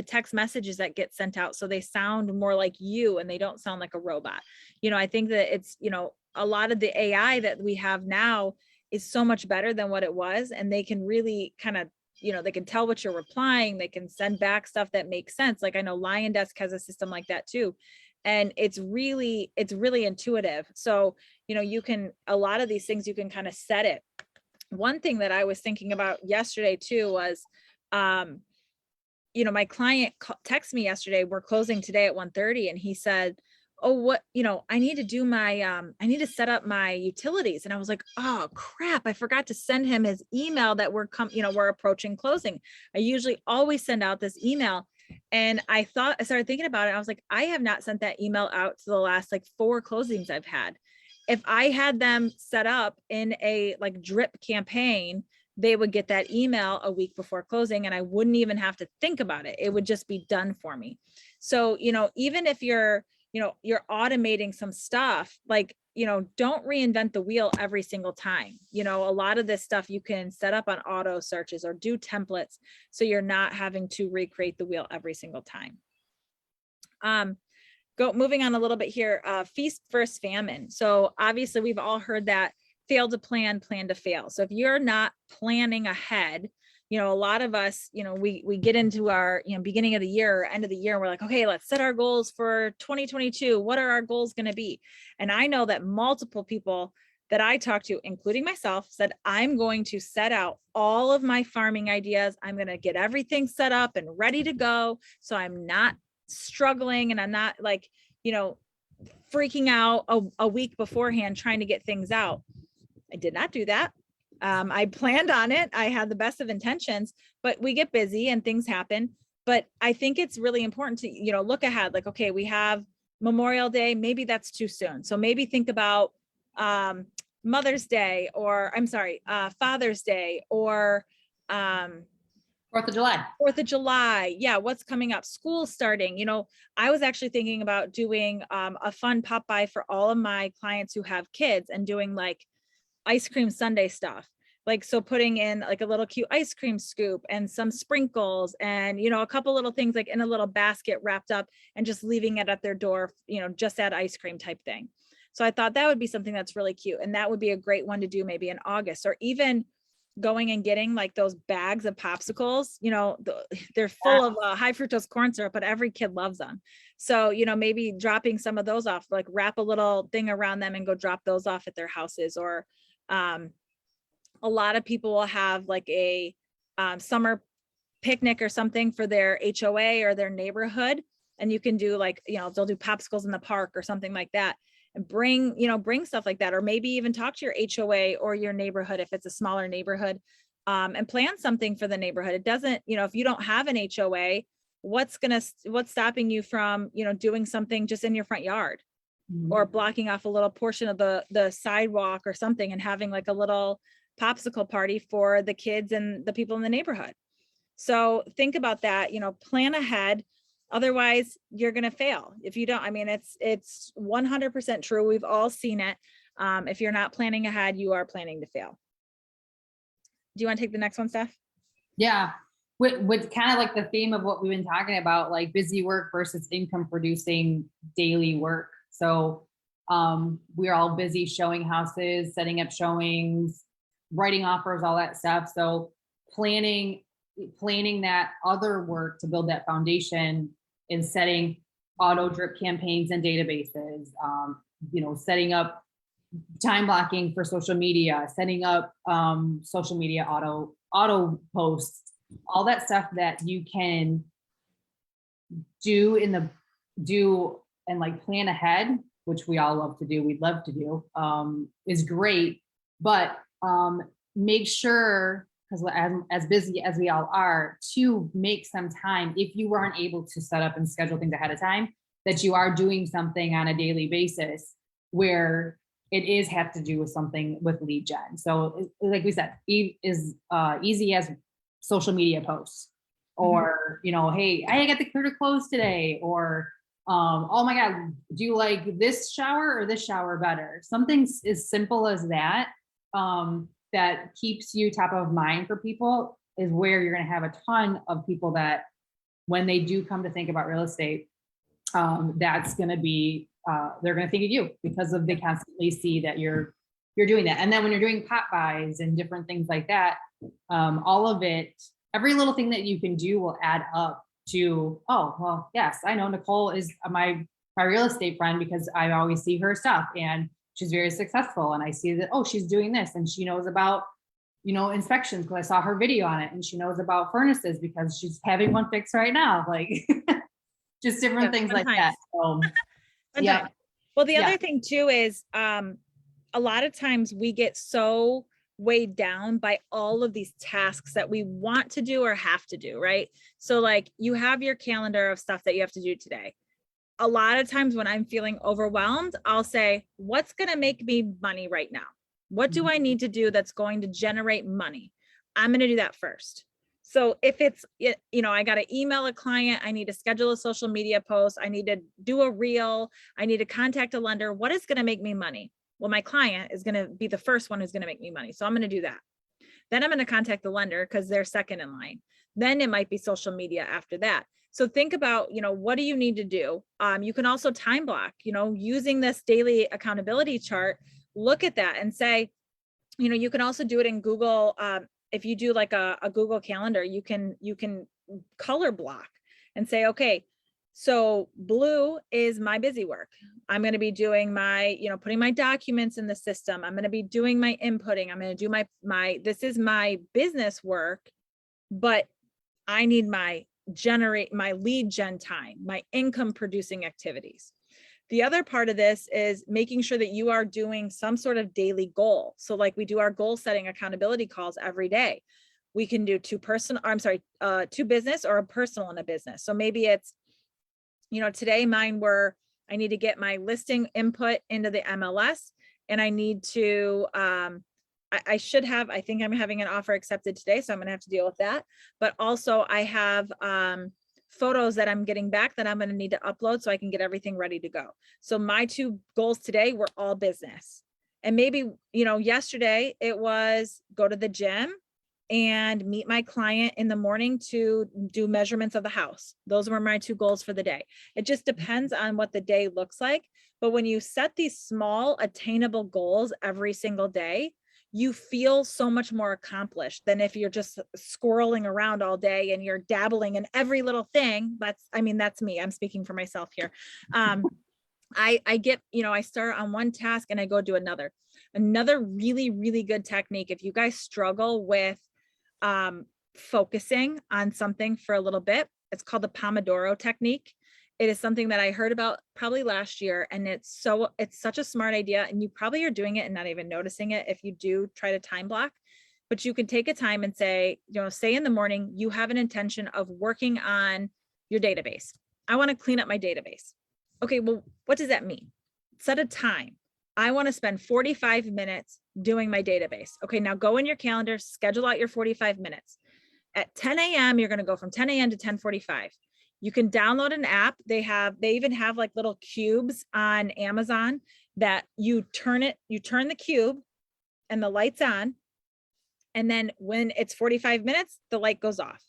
text messages that get sent out so they sound more like you and they don't sound like a robot. You know, I think that it's, you know, a lot of the AI that we have now is so much better than what it was. And they can really kind of, you know, they can tell what you're replying. They can send back stuff that makes sense. Like I know Lion Desk has a system like that too. And it's really intuitive. So, you know, you can, a lot of these things you can kind of set it. One thing that I was thinking about yesterday too was, you know, my client texted me yesterday, we're closing today at 1:30, and he said, oh, what, you know, I need to do my, I need to set up my utilities. And I was like, oh crap, I forgot to send him his email that we're we're approaching closing. I usually always send out this email. And I started thinking about it. I was like, I have not sent that email out to the last like 4 closings I've had. If I had them set up in a like drip campaign, they would get that email a week before closing, and I wouldn't even have to think about it. It would just be done for me. So, you know, even if you're automating some stuff, like, you know, don't reinvent the wheel every single time. You know, a lot of this stuff you can set up on auto searches or do templates, so you're not having to recreate the wheel every single time. Moving on a little bit here, feast first famine. So obviously we've all heard that fail to plan, plan to fail. So if you're not planning ahead, you know, a lot of us, you know, we get into our, you know, beginning of the year, or end of the year, and we're like, okay, let's set our goals for 2022. What are our goals going to be? And I know that multiple people that I talked to, including myself, said, I'm going to set out all of my farming ideas. I'm going to get everything set up and ready to go, so I'm not struggling and I'm not like, you know, freaking out a week beforehand trying to get things out. I did not do that. I planned on it. I had the best of intentions, but we get busy and things happen. But I think it's really important to, you know, look ahead, like, okay, we have Memorial Day, maybe that's too soon. So maybe think about Mother's Day, or I'm sorry, Father's Day, or 4th of July. 4th of July. Yeah. What's coming up? School starting. You know, I was actually thinking about doing a fun pop by for all of my clients who have kids, and doing like ice cream sundae stuff. Like, so putting in like a little cute ice cream scoop and some sprinkles and, you know, a couple little things like in a little basket wrapped up, and just leaving it at their door, you know, just add ice cream type thing. So I thought that would be something that's really cute. And that would be a great one to do maybe in August, or even going and getting like those bags of popsicles, you know, they're full of high fructose corn syrup, but every kid loves them. So, you know, maybe dropping some of those off, like wrap a little thing around them and go drop those off at their houses, or A lot of people will have like a summer picnic or something for their HOA or their neighborhood. And you can do like, they'll do popsicles in the park or something like that, and bring stuff like that. Or maybe even talk to your HOA or your neighborhood if it's a smaller neighborhood, and plan something for the neighborhood. It doesn't, if you don't have an HOA, what's stopping you from, doing something just in your front yard, or blocking off a little portion of the sidewalk or something, and having like a little popsicle party for the kids and the people in the neighborhood. So think about that, plan ahead. Otherwise you're going to fail. If you don't, I mean, it's 100% true. We've all seen it. If you're not planning ahead, you are planning to fail. Do you want to take the next one, Steph? Yeah. With kind of like the theme of what we've been talking about, like busy work versus income producing daily work. So we're all busy showing houses, setting up showings, writing offers, all that stuff. So planning that other work to build that foundation and setting auto drip campaigns and databases, setting up time blocking for social media, setting up social media auto posts, all that stuff that you can do and like plan ahead, which we all love to do. We'd love to do, is great, but make sure, because as busy as we all are, to make some time, if you aren't able to set up and schedule things ahead of time, that you are doing something on a daily basis where it have to do with something with lead gen. So like we said, is easy as social media posts, or, hey, I got the clear to close today, or, oh my God, do you like this shower or this shower better? Something as simple as that, that keeps you top of mind for people, is where you're going to have a ton of people that when they do come to think about real estate, that's going to be, they're going to think of you because they constantly see that you're doing that. And then when you're doing pop buys and different things like that, all of it, every little thing that you can do will add up to, oh, well, yes, I know Nicole is my real estate friend because I always see her stuff and she's very successful. And I see that, oh, she's doing this and she knows about, inspections because I saw her video on it, and she knows about furnaces because she's having one fixed right now. Like just different things like that. So, yeah. Well, the other thing too is a lot of times we get so weighed down by all of these tasks that we want to do or have to do, right? So like you have your calendar of stuff that you have to do today. A lot of times when I'm feeling overwhelmed, I'll say, what's going to make me money right now? What do I need to do that's going to generate money? I'm going to do that first. So if it's, I got to email a client, I need to schedule a social media post, I need to do a reel, I need to contact a lender. What is going to make me money? Well, my client is going to be the first one who's going to make me money. So I'm going to do that. Then I'm going to contact the lender because they're second in line. Then it might be social media after that. So think about, what do you need to do? You can also time block, using this daily accountability chart, look at that and say, you can also do it in Google. If you do like a Google Calendar, you can color block and say, okay, so blue is my busy work. I'm going to be doing my, putting my documents in the system. I'm going to be doing my inputting. I'm going to do this is my business work, but I need my lead gen time, my income producing activities. The other part of this is making sure that you are doing some sort of daily goal. So like we do our goal setting accountability calls every day. We can do two business or a personal and a business. So maybe it's, today mine were, I need to get my listing input into the MLS, and I need to, I think I'm having an offer accepted today, so I'm going to have to deal with that. But also I have photos that I'm getting back that I'm going to need to upload so I can get everything ready to go. So my two goals today were all business. And maybe, yesterday it was go to the gym and meet my client in the morning to do measurements of the house. Those were my two goals for the day. It just depends on what the day looks like. But when you set these small attainable goals every single day, you feel so much more accomplished than if you're just squirreling around all day and you're dabbling in every little thing. That's me. I'm speaking for myself here. I get, I start on one task and I go do another. Another really, really good technique, if you guys struggle with focusing on something for a little bit, it's called the Pomodoro technique. It is something that I heard about probably last year, and it's such a smart idea, and you probably are doing it and not even noticing it if you do try to time block. But you can take a time and say, say in the morning, you have an intention of working on your database. I want to clean up my database. Okay, well, what does that mean? Set a time. I want to spend 45 minutes doing my database. Okay, now go in your calendar, schedule out your 45 minutes. At 10 a.m., you're going to go from 10 a.m. to 10:45. You can download an app. They even have like little cubes on Amazon that you turn the cube and the light's on. And then when it's 45 minutes, the light goes off.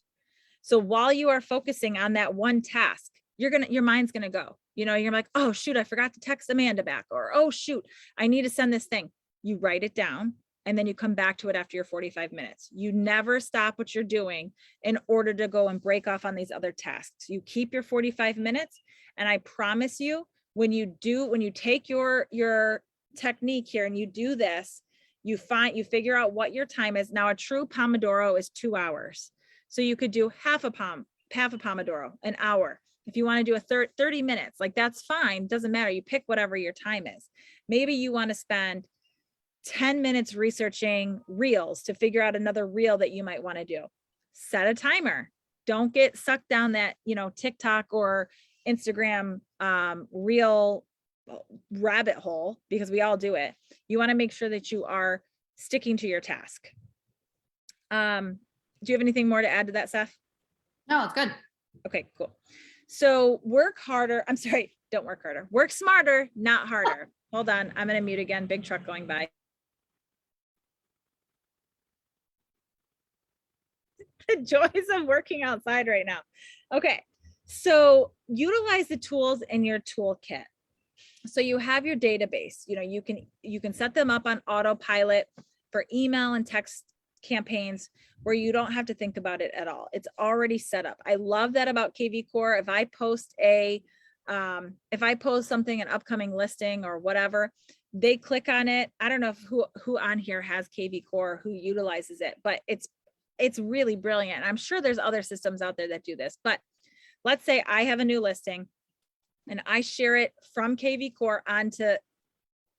So while you are focusing on that one task, your mind's going to go, you're like, oh shoot, I forgot to text Amanda back, or, oh shoot, I need to send this thing. You write it down and then you come back to it after your 45 minutes. You never stop what you're doing in order to go and break off on these other tasks. You keep your 45 minutes. And I promise you, when you take your technique here and you do this, you figure out what your time is. Now, a true Pomodoro is 2 hours. So you could do half a Pomodoro, an hour. If you want to do a 30 minutes, like that's fine. Doesn't matter. You pick whatever your time is. Maybe you want to spend 10 minutes researching reels to figure out another reel that you might want to do. Set a timer. Don't get sucked down that, TikTok or Instagram reel rabbit hole, because we all do it. You want to make sure that you are sticking to your task. Do you have anything more to add to that, Seth? No, it's good. Okay, cool. So don't work harder. Work smarter, not harder. Hold on, I'm going to mute again. Big truck going by. The joys of working outside right now. Okay, so utilize the tools in your toolkit. So you have your database, you can set them up on autopilot for email and text campaigns where you don't have to think about it at all. It's already set up. I love that about KV Core. If I post something, an upcoming listing or whatever, they click on it. I don't know who on here has KV Core, who utilizes it, but it's really brilliant. I'm sure there's other systems out there that do this, but let's say I have a new listing and I share it from KV Core onto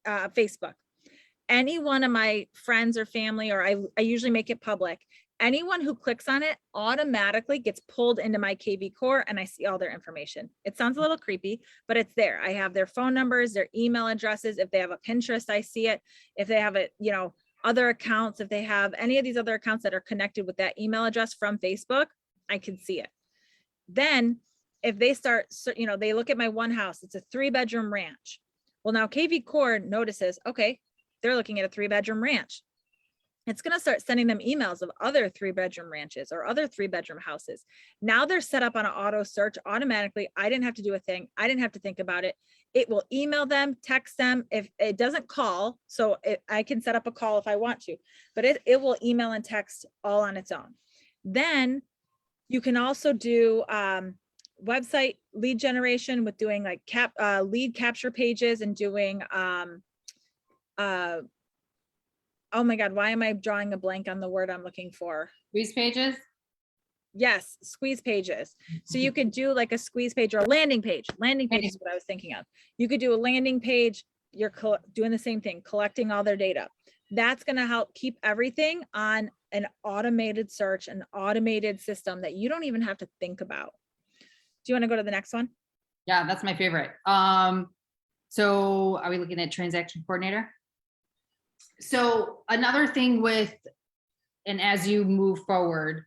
Facebook. Any one of my friends or family, or I usually make it public, anyone who clicks on it automatically gets pulled into my KV Core and I see all their information. It sounds a little creepy, but it's there. I have their phone numbers, their email addresses. If they have a Pinterest, I see it. If they have other accounts, if they have any of these other accounts that are connected with that email address from Facebook, I can see it. Then if they start, they look at my one house, it's a 3-bedroom ranch. Well, now KV Core notices, okay, they're looking at a 3-bedroom ranch. It's going to start sending them emails of other 3-bedroom ranches or other 3-bedroom houses. Now they're set up on an auto search automatically. I didn't have to do a thing. I didn't have to think about it. It will email them, text them. If it doesn't call, so I can set up a call if I want to, but it will email and text all on its own. Then you can also do website lead generation with doing like lead capture pages and doing oh my God, why am I drawing a blank on the word I'm looking for? Squeeze pages? Yes, squeeze pages. So you could do like a squeeze page or a landing page. Landing page is what I was thinking of. You could do a landing page. You're doing the same thing, collecting all their data. That's going to help keep everything on an automated search, an automated system that you don't even have to think about. Do you want to go to the next one? Yeah, that's my favorite. So are we looking at transaction coordinator? So another thing and as you move forward,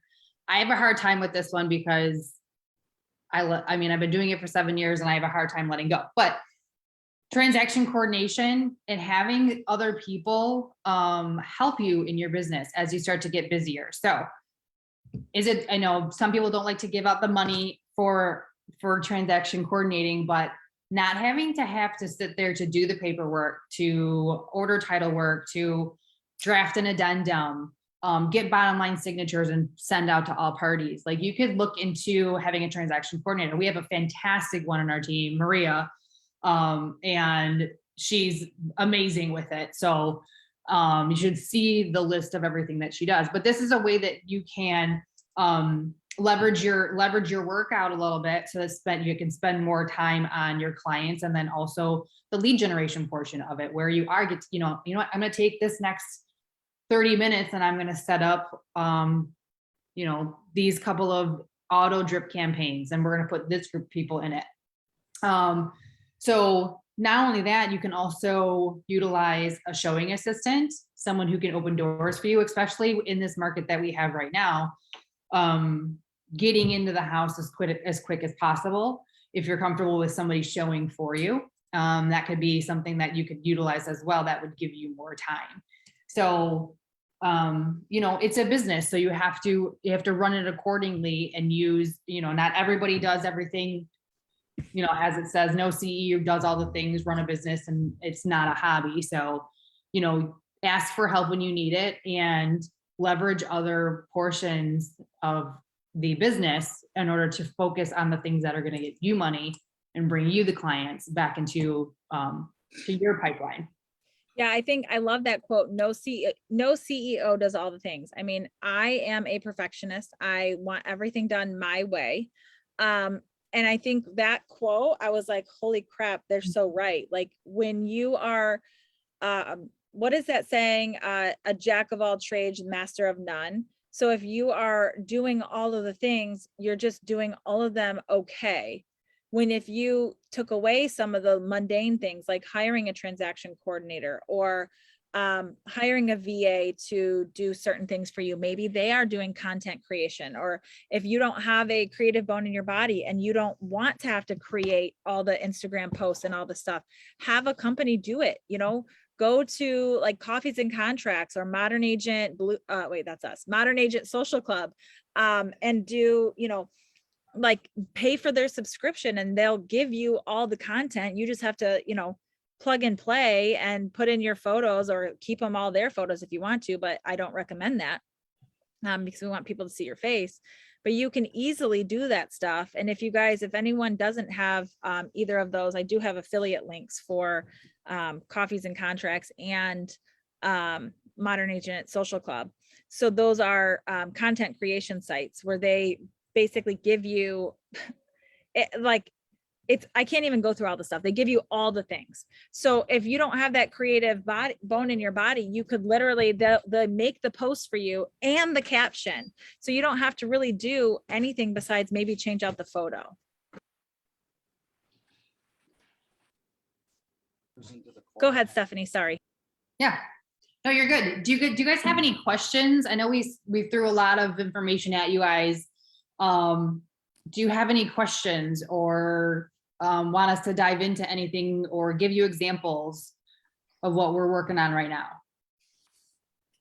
I have a hard time with this one because I've been doing it for 7 years and I have a hard time letting go, but transaction coordination and having other people help you in your business as you start to get busier. So I know some people don't like to give out the money for transaction coordinating, but not having to sit there to do the paperwork, to order title work, to draft an addendum, get bottom line signatures and send out to all parties. Like you could look into having a transaction coordinator. We have a fantastic one on our team, Maria. And she's amazing with it. So you should see the list of everything that she does. But this is a way that you can leverage your work out a little bit so that you can spend more time on your clients, and then also the lead generation portion of it, where you are you know what, I'm going to take this next 30 minutes and I'm going to set up these couple of auto drip campaigns, and we're going to put this group of people in it. So not only that, you can also utilize a showing assistant, someone who can open doors for you, especially in this market that we have right now. Getting into the house as quick as possible. If you're comfortable with somebody showing for you, that could be something that you could utilize as well. That would give you more time. So, it's a business, so you have to run it accordingly and use, not everybody does everything, as it says, no CEO does all the things, run a business, and it's not a hobby. So, ask for help when you need it and leverage other portions of the business in order to focus on the things that are going to get you money and bring you the clients back into to your pipeline. Yeah, I think I love that quote. No CEO does all the things. I mean, I am a perfectionist. I want everything done my way. And I think that quote, I was like, holy crap, they're so right. Like when you are, what is that saying? A jack of all trades, master of none. So if you are doing all of the things, you're just doing all of them okay. When if you took away some of the mundane things like hiring a transaction coordinator or hiring a VA to do certain things for you, maybe they are doing content creation, or if you don't have a creative bone in your body and you don't want to have to create all the Instagram posts and all the stuff, have a company do it, go to like Coffees and Contracts or Modern Agent that's us, Modern Agent Social Club, and do, like pay for their subscription and they'll give you all the content. You just have to, plug and play and put in your photos, or keep them all their photos if you want to, but I don't recommend that because we want people to see your face. But you can easily do that stuff. And if anyone doesn't have either of those, I do have affiliate links for Coffees and Contracts and Modern Agent Social Club. So those are content creation sites where they basically give you I can't even go through all the stuff. They give you all the things. So if you don't have that creative bone in your body, you could literally, they make the post for you and the caption. So you don't have to really do anything besides maybe change out the photo. Go ahead, Stephanie. Sorry. Yeah. No, you're good. Do you guys have any questions? I know we threw a lot of information at you guys. Do you have any questions or want us to dive into anything or give you examples of what we're working on right now?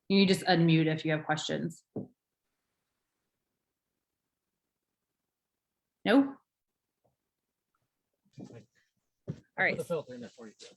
You just unmute if you have questions. No? All right.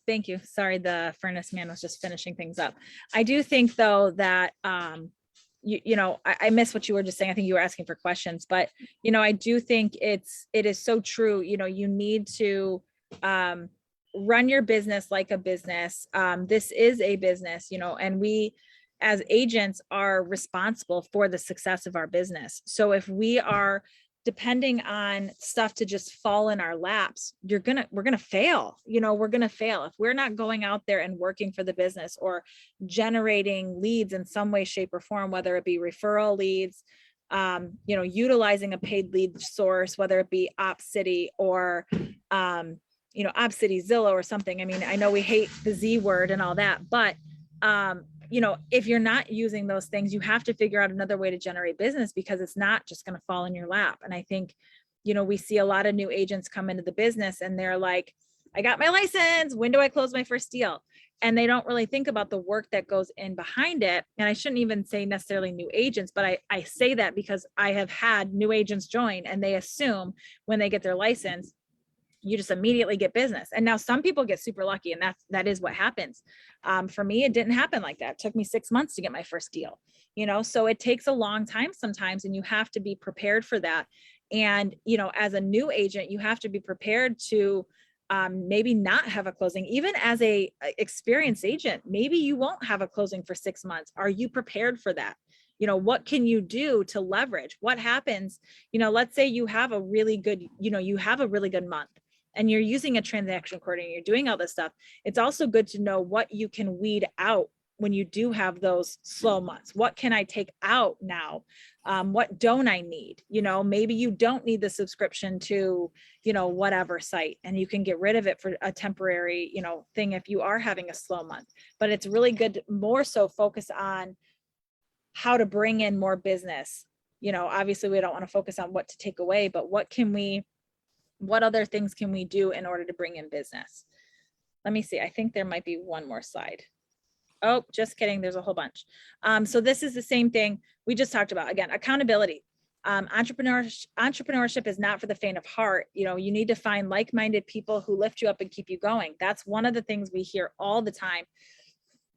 Thank you. Sorry, the furnace man was just finishing things up. I do think though that I missed what you were just saying. I think you were asking for questions, but I do think it is so true. You need to run your business like a business. This is a business, and we as agents are responsible for the success of our business. So if we are depending on stuff to just fall in our laps, we're gonna fail. We're gonna fail if we're not going out there and working for the business or generating leads in some way, shape, or form, whether it be referral leads, utilizing a paid lead source, whether it be OpCity or OpCity, Zillow or something. I mean, I know we hate the Z word and all that, but if you're not using those things, you have to figure out another way to generate business, because it's not just going to fall in your lap. And I think, we see a lot of new agents come into the business and they're like, I got my license. When do I close my first deal? And they don't really think about the work that goes in behind it. And I shouldn't even say necessarily new agents, but I say that because I have had new agents join and they assume when they get their license, you just immediately get business. And now some people get super lucky, and that is what happens. For me, it didn't happen like that. It took me 6 months to get my first deal, so it takes a long time sometimes, and you have to be prepared for that. And, as a new agent, you have to be prepared to maybe not have a closing. Even as a experienced agent, maybe you won't have a closing for 6 months. Are you prepared for that? You know, what can you do to leverage? What happens? You know, let's say you have a really good, you have a really good month and you're using a transaction coordinator, you're doing all this stuff. It's also good to know what you can weed out when you do have those slow months. What can I take out now? What don't I need? You know, maybe you don't need the subscription to, whatever site, and you can get rid of it for a temporary, thing if you are having a slow month. But it's really good to more so focus on how to bring in more business. Obviously we don't want to focus on what to take away, but what other things can we do in order to bring in business? Let me see. I think there might be one more slide. Oh, just kidding. There's a whole bunch. So this is the same thing we just talked about. Again, accountability. Entrepreneurship is not for the faint of heart. You need to find like-minded people who lift you up and keep you going. That's one of the things we hear all the time,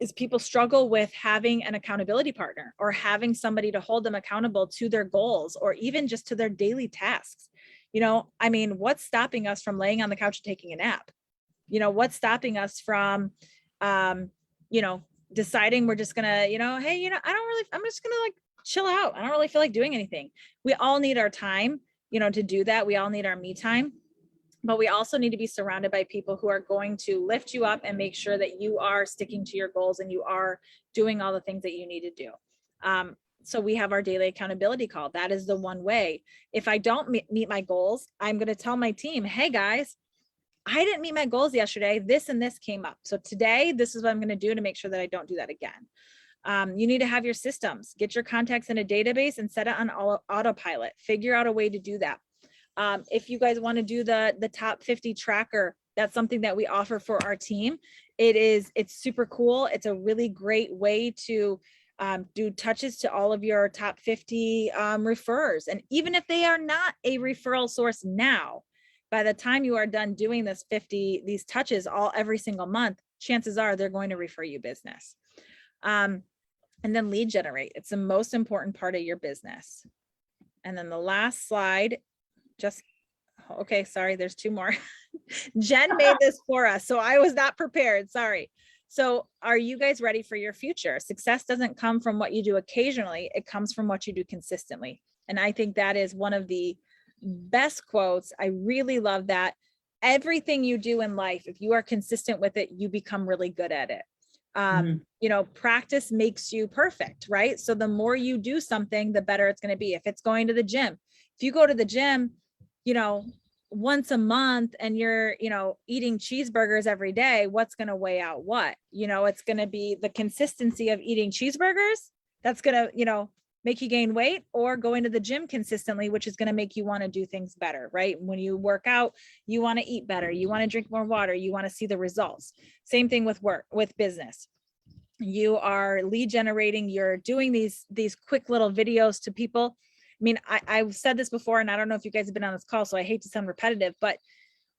is people struggle with having an accountability partner or having somebody to hold them accountable to their goals or even just to their daily tasks. What's stopping us from laying on the couch and taking a nap? What's stopping us from, deciding we're just gonna, hey, I'm just gonna like chill out. I don't really feel like doing anything. We all need our time, to do that. We all need our me time. But we also need to be surrounded by people who are going to lift you up and make sure that you are sticking to your goals and you are doing all the things that you need to do. So we have our daily accountability call. That is the one way. If I don't meet my goals, I'm going to tell my team, hey guys, I didn't meet my goals yesterday. This and this came up. So today, this is what I'm going to do to make sure that I don't do that again. You need to have your systems, get your contacts in a database and set it on autopilot. Figure out a way to do that. If you guys want to do the top 50 tracker, that's something that we offer for our team. It's super cool. It's a really great way to do touches to all of your top 50 referrers. And even if they are not a referral source now, by the time you are done doing these touches every single month, chances are they're going to refer you business. And then lead generate. It's the most important part of your business. And then the last slide, okay, sorry, there's 2 more. Jen made this for us, so I was not prepared, sorry. So are you guys ready for your future? Success doesn't come from what you do occasionally, it comes from what you do consistently. And I think that is one of the best quotes. I really love that. Everything you do in life, if you are consistent with it, you become really good at it. Practice makes you perfect, right? So the more you do something, the better it's going to be. If it's going to the gym, if you go to the gym, once a month and you're, eating cheeseburgers every day, what's going to weigh out what? It's going to be the consistency of eating cheeseburgers that's going to, make you gain weight, or going to the gym consistently, which is going to make you want to do things better, right? When you work out, you want to eat better, you want to drink more water, you want to see the results. Same thing with business. You are lead generating, you're doing these quick little videos to people. I've said this before, and I don't know if you guys have been on this call, so I hate to sound repetitive, but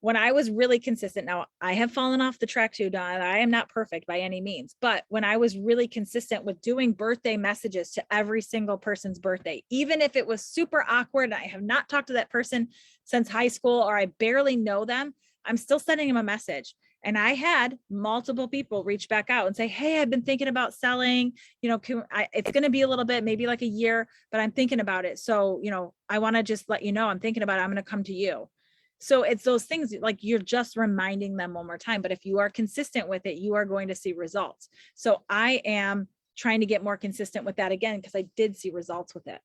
when I was really consistent, now I have fallen off the track too, Don, I am not perfect by any means, but when I was really consistent with doing birthday messages to every single person's birthday, even if it was super awkward, I have not talked to that person since high school, or I barely know them, I'm still sending them a message. And I had multiple people reach back out and say, hey, I've been thinking about selling, it's going to be a little bit, maybe like a year, but I'm thinking about it. So, I want to just let you know, I'm thinking about it. I'm going to come to you. So it's those things, like you're just reminding them one more time. But if you are consistent with it, you are going to see results. So I am trying to get more consistent with that again, because I did see results with it.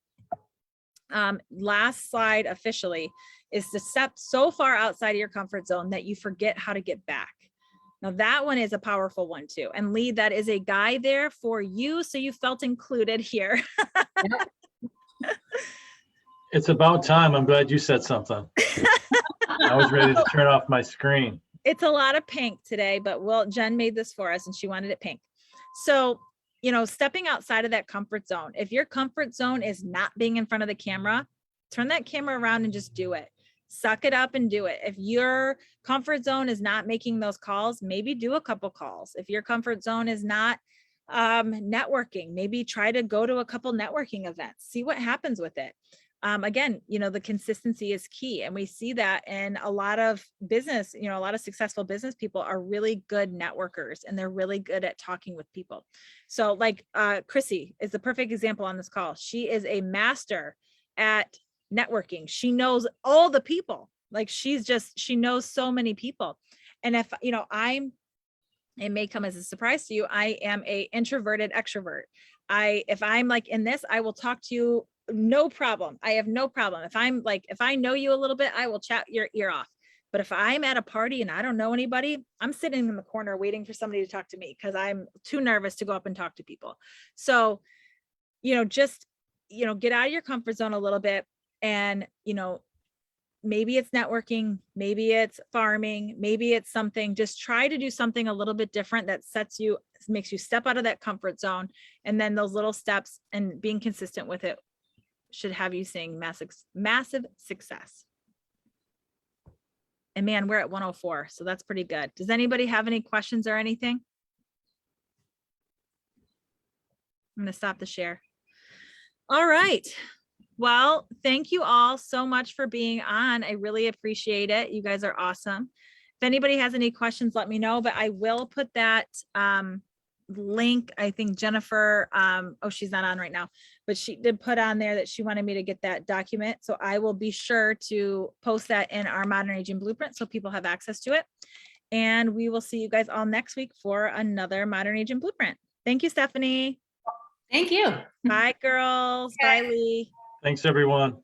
Last slide officially is to step so far outside of your comfort zone that you forget how to get back. Now that one is a powerful one too. And Lee, that is a guide there for you, so you felt included here. It's about time. I'm glad you said something. I was ready to turn off my screen. It's a lot of pink today, but Jen made this for us and she wanted it pink. So, stepping outside of that comfort zone. If your comfort zone is not being in front of the camera, turn that camera around and just do it. Suck it up and do it. If your comfort zone is not making those calls, maybe do a couple calls. If your comfort zone is not networking, maybe try to go to a couple networking events, see what happens with it. again, the consistency is key. And we see that in a lot of business, a lot of successful business people are really good networkers and they're really good at talking with people. So like Chrissy is the perfect example on this call. She is a master at networking. She knows all the people. Like she knows so many people. And if, it may come as a surprise to you, I am a introverted extrovert. If I'm like in this, I will talk to you, no problem. I have no problem. If I know you a little bit, I will chat your ear off. But if I'm at a party and I don't know anybody, I'm sitting in the corner waiting for somebody to talk to me because I'm too nervous to go up and talk to people. So, just, get out of your comfort zone a little bit and, maybe it's networking, maybe it's farming, maybe it's something, just try to do something a little bit different that makes you step out of that comfort zone. And then those little steps and being consistent with it should have you seeing massive success. And man, we're at 104, so that's pretty good. Does anybody have any questions or anything? I'm going to stop the share. All right. Well, thank you all so much for being on. I really appreciate it. You guys are awesome. If anybody has any questions, let me know, but I will put that link. I think Jennifer, she's not on right now, but she did put on there that she wanted me to get that document. So I will be sure to post that in our Modern Aging Blueprint so people have access to it. And we will see you guys all next week for another Modern Aging Blueprint. Thank you, Stephanie. Thank you. Bye, girls. Bye, Lee. Thanks, everyone.